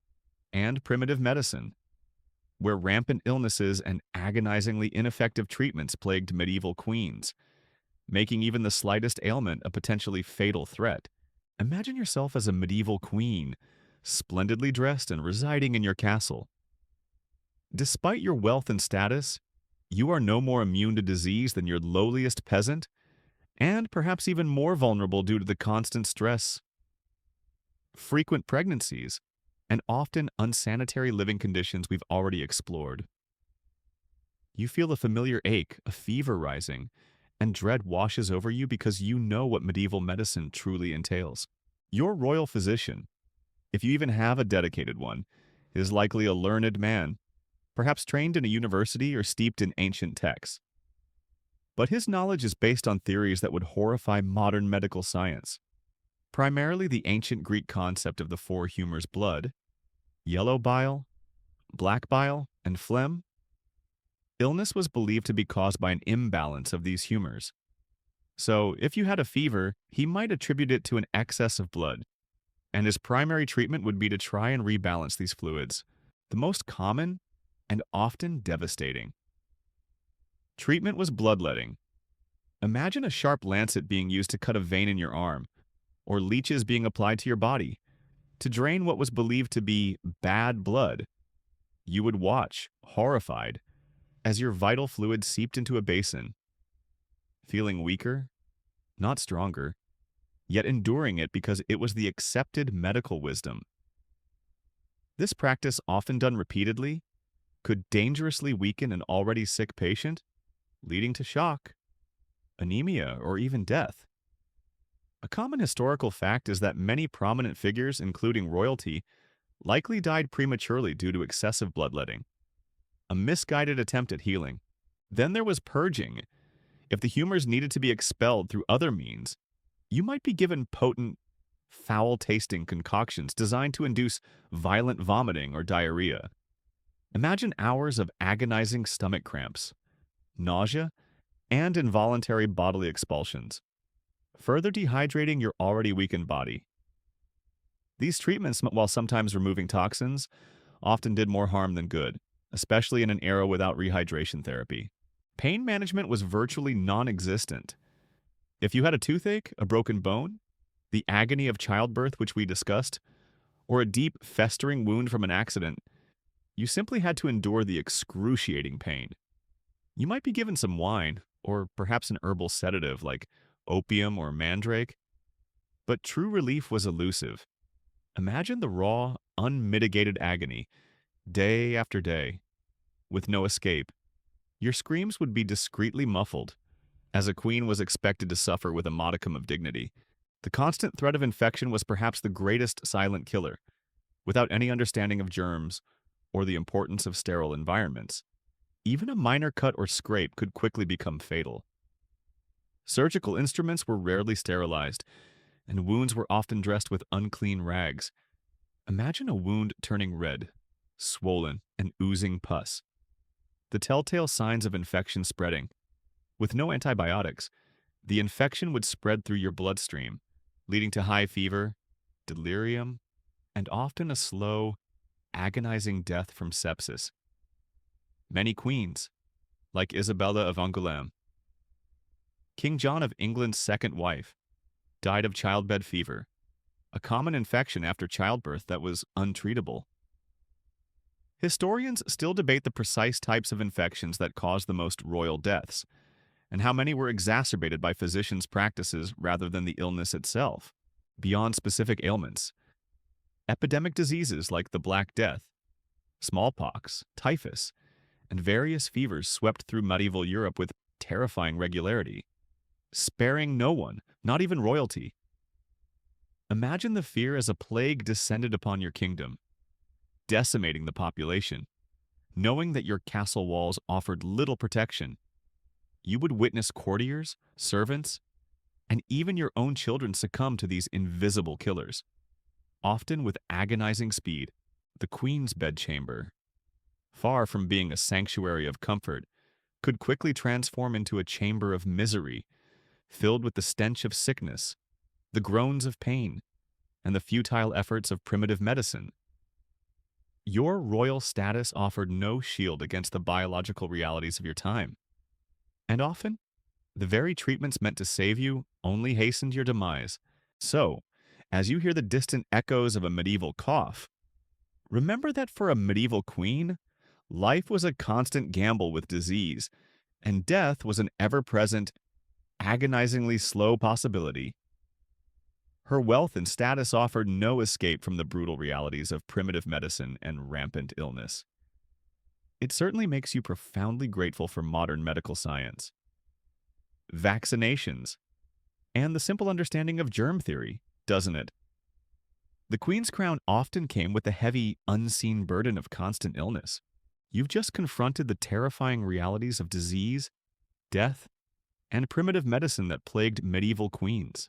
and primitive medicine, where rampant illnesses and agonizingly ineffective treatments plagued medieval queens, making even the slightest ailment a potentially fatal threat. Imagine yourself as a medieval queen, splendidly dressed and residing in your castle. Despite your wealth and status, you are no more immune to disease than your lowliest peasant, and perhaps even more vulnerable due to the constant stress, frequent pregnancies, and often unsanitary living conditions we've already explored. You feel a familiar ache, a fever rising, and dread washes over you because you know what medieval medicine truly entails. Your royal physician, if you even have a dedicated one, is likely a learned man, perhaps trained in a university or steeped in ancient texts. But his knowledge is based on theories that would horrify modern medical science. Primarily the ancient Greek concept of the four humors blood, yellow bile, black bile, and phlegm. Illness was believed to be caused by an imbalance of these humors. So, if you had a fever, he might attribute it to an excess of blood, and his primary treatment would be to try and rebalance these fluids, the most common and often devastating. Treatment was bloodletting. Imagine a sharp lancet being used to cut a vein in your arm, or leeches being applied to your body, to drain what was believed to be bad blood. You would watch, horrified, as your vital fluid seeped into a basin, feeling weaker, not stronger, yet enduring it because it was the accepted medical wisdom. This practice, often done repeatedly, could dangerously weaken an already sick patient, leading to shock, anemia, or even death. A common historical fact is that many prominent figures, including royalty, likely died prematurely due to excessive bloodletting, a misguided attempt at healing. Then there was purging. If the humors needed to be expelled through other means, you might be given potent, foul-tasting concoctions designed to induce violent vomiting or diarrhea. Imagine hours of agonizing stomach cramps, nausea, and involuntary bodily expulsions, further dehydrating your already weakened body. These treatments, while sometimes removing toxins, often did more harm than good, especially in an era without rehydration therapy. Pain management was virtually non-existent, If you had a toothache, a broken bone, the agony of childbirth, which we discussed, or a deep, festering wound from an accident, you simply had to endure the excruciating pain. You might be given some wine, or perhaps an herbal sedative like opium or mandrake, but true relief was elusive. Imagine the raw, unmitigated agony, day after day, with no escape. Your screams would be discreetly muffled, as a queen was expected to suffer with a modicum of dignity. The constant threat of infection was perhaps the greatest silent killer. Without any understanding of germs or the importance of sterile environments, even a minor cut or scrape could quickly become fatal. Surgical instruments were rarely sterilized, and wounds were often dressed with unclean rags. Imagine a wound turning red, swollen, and oozing pus. The telltale signs of infection spreading. With no antibiotics, the infection would spread through your bloodstream, leading to high fever, delirium, and often a slow, agonizing death from sepsis. Many queens, like Isabella of Angoulême, King John of England's second wife, died of childbed fever, a common infection after childbirth that was untreatable. Historians still debate the precise types of infections that caused the most royal deaths, and how many were exacerbated by physicians' practices rather than the illness itself. Beyond specific ailments, epidemic diseases like the Black Death, smallpox, typhus, and various fevers swept through medieval Europe with terrifying regularity, sparing no one, not even royalty. Imagine the fear as a plague descended upon your kingdom, decimating the population. Knowing that your castle walls offered little protection, you would witness courtiers, servants, and even your own children succumb to these invisible killers, often with agonizing speed. The queen's bedchamber, far from being a sanctuary of comfort, could quickly transform into a chamber of misery, filled with the stench of sickness, the groans of pain, and the futile efforts of primitive medicine. Your royal status offered no shield against the biological realities of your time. And often, the very treatments meant to save you only hastened your demise. So, as you hear the distant echoes of a medieval cough, remember that for a medieval queen, life was a constant gamble with disease, and death was an ever-present, agonizingly slow possibility. Her wealth and status offered no escape from the brutal realities of primitive medicine and rampant illness. It certainly makes you profoundly grateful for modern medical science, vaccinations, and the simple understanding of germ theory, doesn't it? The Queen's crown often came with the heavy, unseen burden of constant illness. You've just confronted the terrifying realities of disease, death, and primitive medicine that plagued medieval queens.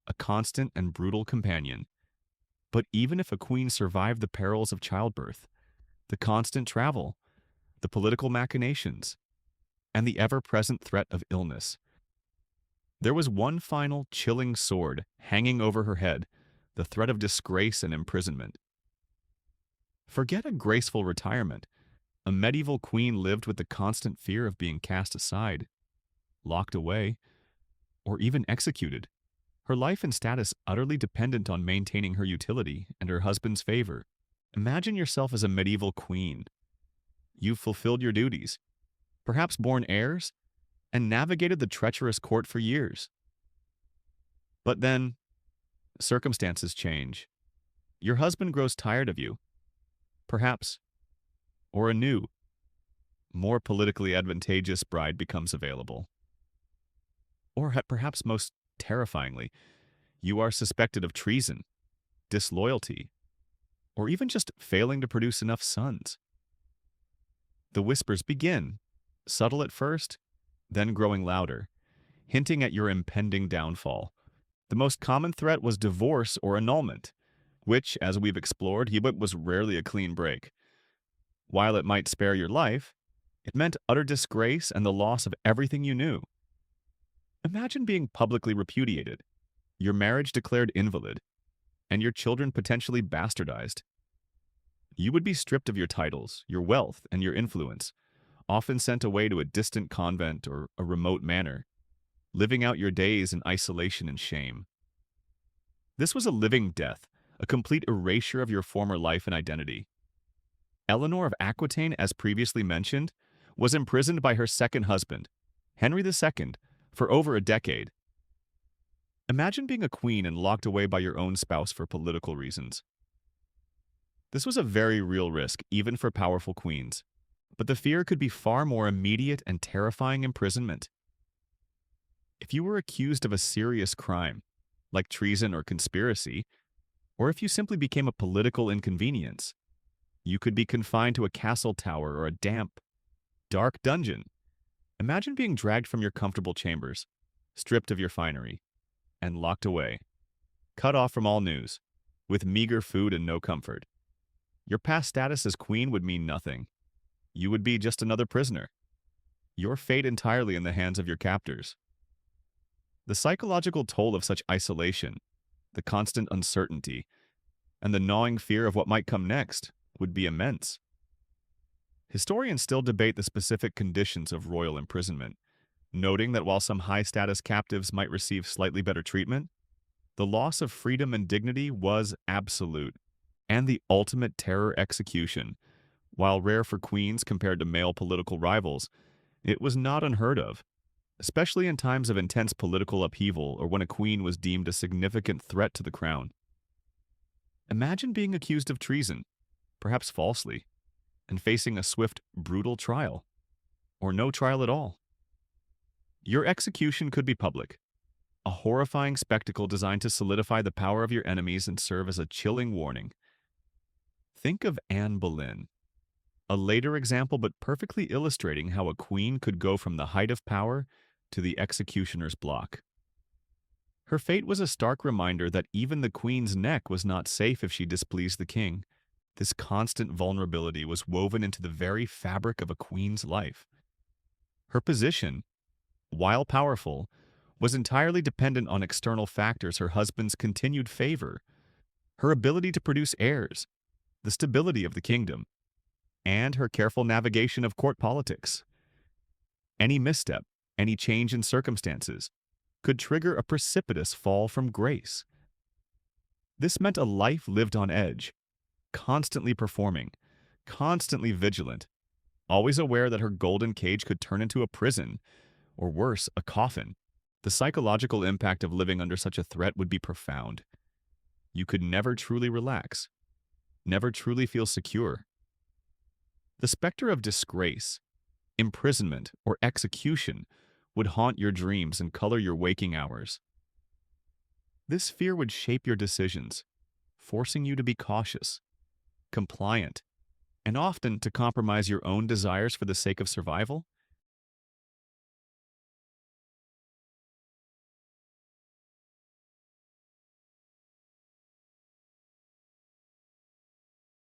A constant and brutal companion. But even if a queen survived the perils of childbirth, the constant travel, the political machinations, and the ever-present threat of illness, there was one final chilling sword hanging over her head, the threat of disgrace and imprisonment. Forget a graceful retirement. A medieval queen lived with the constant fear of being cast aside, locked away, or even executed. Her life and status utterly dependent on maintaining her utility and her husband's favor. Imagine yourself as a medieval queen. You've fulfilled your duties, perhaps borne heirs, and navigated the treacherous court for years. But then, circumstances change. Your husband grows tired of you, perhaps, or a new, more politically advantageous bride becomes available. Or perhaps most terrifyingly, you are suspected of treason, disloyalty, or even just failing to produce enough sons. The whispers begin, subtle at first, then growing louder, hinting at your impending downfall. The most common threat was divorce or annulment, which, as we've explored, was rarely a clean break. While it might spare your life, it meant utter disgrace and the loss of everything you knew. Imagine being publicly repudiated, your marriage declared invalid, and your children potentially bastardized. You would be stripped of your titles, your wealth, and your influence, often sent away to a distant convent or a remote manor. living out your days in isolation and shame. This was a living death, a complete erasure of your former life and identity. Eleanor of Aquitaine, as previously mentioned, was imprisoned by her second husband, Henry II, for over a decade. Imagine being a queen and locked away by your own spouse for political reasons. This was a very real risk, even for powerful queens, but the fear could be far more immediate and terrifying imprisonment. If you were accused of a serious crime, like treason or conspiracy, or if you simply became a political inconvenience, you could be confined to a castle tower or a damp, dark dungeon. Imagine being dragged from your comfortable chambers, stripped of your finery, and locked away, cut off from all news, with meager food and no comfort. Your past status as queen would mean nothing. You would be just another prisoner, your fate entirely in the hands of your captors. The psychological toll of such isolation, the constant uncertainty, and the gnawing fear of what might come next would be immense. Historians still debate the specific conditions of royal imprisonment, noting that while some high-status captives might receive slightly better treatment, the loss of freedom and dignity was absolute, and the ultimate terror execution. While rare for queens compared to male political rivals, it was not unheard of, especially in times of intense political upheaval or when a queen was deemed a significant threat to the crown. Imagine being accused of treason, perhaps falsely, and facing a swift, brutal trial, or no trial at all. Your execution could be public, a horrifying spectacle designed to solidify the power of your enemies and serve as a chilling warning. Think of Anne Boleyn, a later example but perfectly illustrating how a queen could go from the height of power to the executioner's block. Her fate was a stark reminder that even the queen's neck was not safe if she displeased the king. This constant vulnerability was woven into the very fabric of a queen's life. Her position, while powerful, was entirely dependent on external factors: her husband's continued favor, her ability to produce heirs, the stability of the kingdom, and her careful navigation of court politics. Any misstep, any change in circumstances, could trigger a precipitous fall from grace. This meant a life lived on edge, constantly performing, constantly vigilant, always aware that her golden cage could turn into a prison, or worse, a coffin. The psychological impact of living under such a threat would be profound. You could never truly relax, never truly feel secure. The specter of disgrace, imprisonment, or execution would haunt your dreams and color your waking hours. This fear would shape your decisions, forcing you to be cautious, compliant, and often to compromise your own desires for the sake of survival.